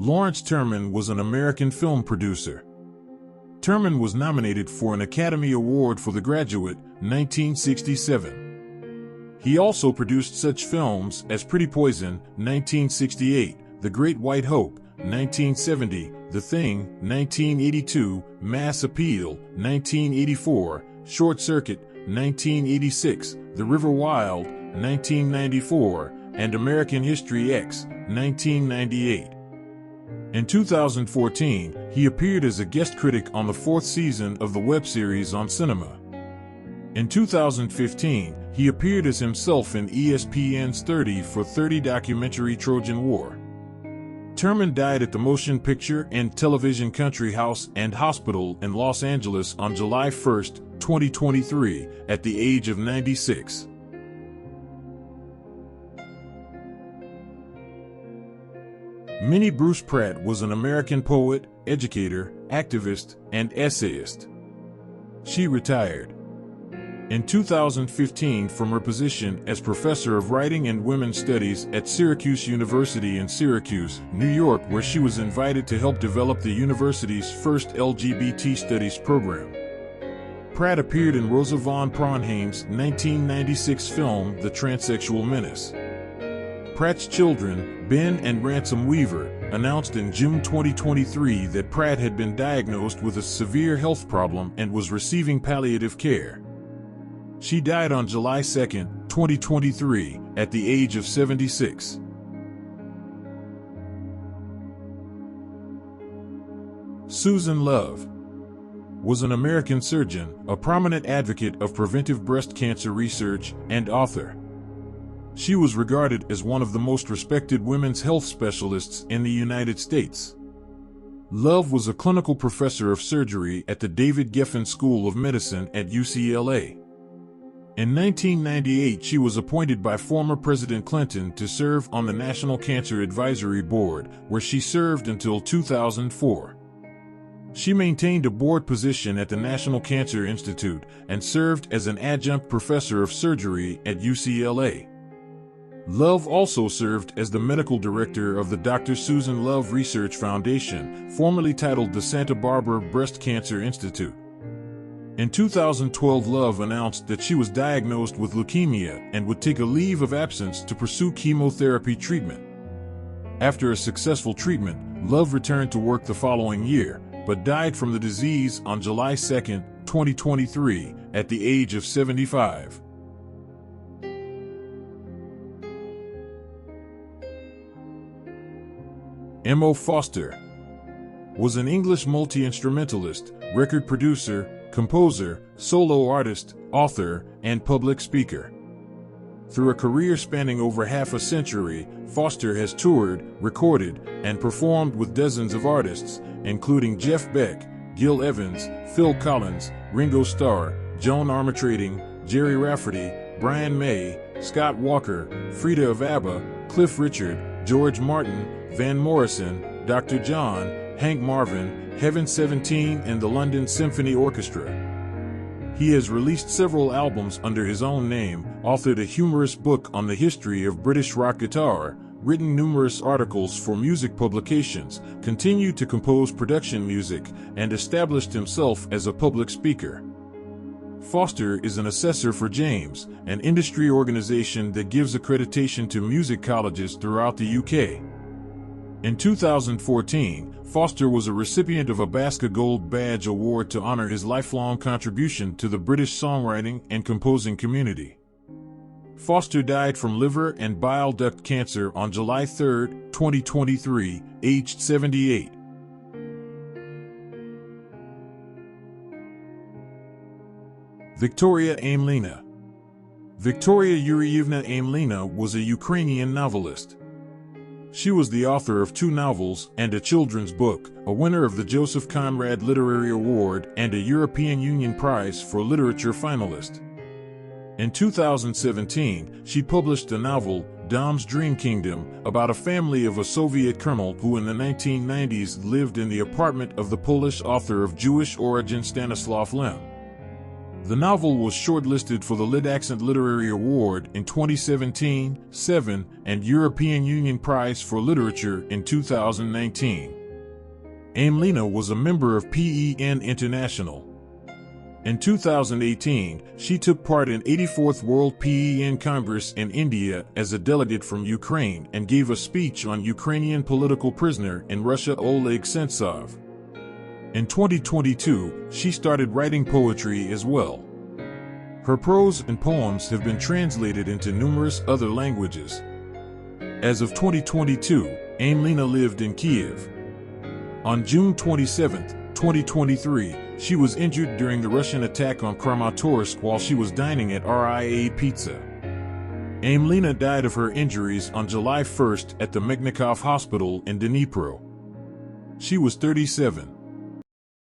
Lawrence Turman was an American film producer. Turman was nominated for an Academy Award for The Graduate, 1967. He also produced such films as Pretty Poison, 1968, The Great White Hope, 1970, The Thing, 1982, Mass Appeal, 1984, Short Circuit, 1986, The River Wild, 1994, and American History X, 1998. In 2014, he appeared as a guest critic on the fourth season of the web series on Cinema. In 2015, he appeared as himself in ESPN's 30 for 30 documentary Trojan War. Turman died at the Motion Picture and Television Country House and Hospital in Los Angeles on July 1, 2023, at the age of 96. Minnie Pratt was an American poet, educator, activist, and essayist. She retired in 2015 from her position as professor of writing and women's studies at Syracuse University in Syracuse, New York, where she was invited to help develop the university's first LGBT studies program. Pratt appeared in Rosa von Braunheim's 1996 film The Transsexual Menace. Pratt's children, Ben and Ransom Weaver, announced in June 2023 that Pratt had been diagnosed with a severe health problem and was receiving palliative care. She died on July 2, 2023, at the age of 76. Susan Love was an American surgeon, a prominent advocate of preventive breast cancer research, and author. She was regarded as one of the most respected women's health specialists in the United States. Love was a clinical professor of surgery at the David Geffen School of Medicine at UCLA. In 1998, she was appointed by former President Clinton to serve on the National Cancer Advisory Board, where she served until 2004. She maintained a board position at the National Cancer Institute and served as an adjunct professor of surgery at UCLA. Love also served as the medical director of the Dr. Susan Love Research Foundation, formerly titled the Santa Barbara Breast Cancer Institute. In 2012, Love announced that she was diagnosed with leukemia and would take a leave of absence to pursue chemotherapy treatment. After a successful treatment, Love returned to work the following year, but died from the disease on July 2, 2023, at the age of 75. M.O. Foster was an English multi-instrumentalist, record producer, composer, solo artist, author, and public speaker. Through a career spanning over half a century, Foster has toured, recorded, and performed with dozens of artists, including Jeff Beck, Gil Evans, Phil Collins, Ringo Starr, Joan Armatrading, Jerry Rafferty, Brian May, Scott Walker, Frida of ABBA, Cliff Richard, George Martin, Van Morrison, Dr. John, Hank Marvin, Heaven 17, and the London Symphony Orchestra. He has released several albums under his own name, authored a humorous book on the history of British rock guitar, written numerous articles for music publications, continued to compose production music, and established himself as a public speaker. Foster is an assessor for James, an industry organization that gives accreditation to music colleges throughout the UK. In 2014, Foster was a recipient of a BAFTA Gold Badge Award to honor his lifelong contribution to the British songwriting and composing community. Foster died from liver and bile duct cancer on July 3, 2023, aged 78. Victoria Amelina. Victoria Yurievna Amelina was a Ukrainian novelist. She was the author of 2 novels and a children's book, a winner of the Joseph Conrad Literary Award and a European Union Prize for Literature finalist. In 2017, she published the novel, Dom's Dream Kingdom, about a family of a Soviet colonel who in the 1990s lived in the apartment of the Polish author of Jewish origin Stanislaw Lem. The novel was shortlisted for the Lit Accent Literary Award in 2017, 7, and European Union Prize for Literature in 2019. Amelina was a member of PEN International. In 2018, she took part in 84th World PEN Congress in India as a delegate from Ukraine and gave a speech on Ukrainian political prisoner in Russia Oleg Sentsov. In 2022, she started writing poetry as well. Her prose and poems have been translated into numerous other languages. As of 2022, Amelina lived in Kiev. On June 27, 2023, she was injured during the Russian attack on Kramatorsk while she was dining at RIA Pizza. Amelina died of her injuries on July 1 at the Mechnikov Hospital in Dnipro. She was 37.